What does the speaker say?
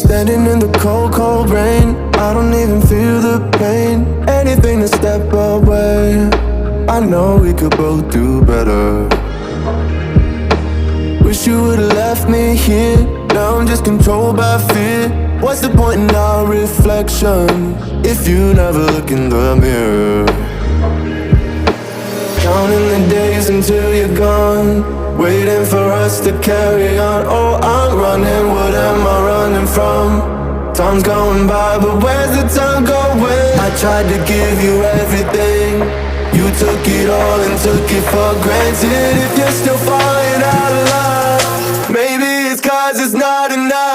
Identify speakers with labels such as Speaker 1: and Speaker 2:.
Speaker 1: Standing in the cold, cold rain, I don't even feel the pain. Anything to step away, I know we could both do better. Wish you would've left me here, now I'm just controlled by fear. What's the point in our reflection if you never look in the mirror? Counting the days until you're gone, waiting for us to carry on. Oh, I'm running, what am I running from? Time's going by, but where's the time going? I tried to give you everything, you took it all and took it for granted. If you're still falling out of love, maybe it's 'cause it's not enough.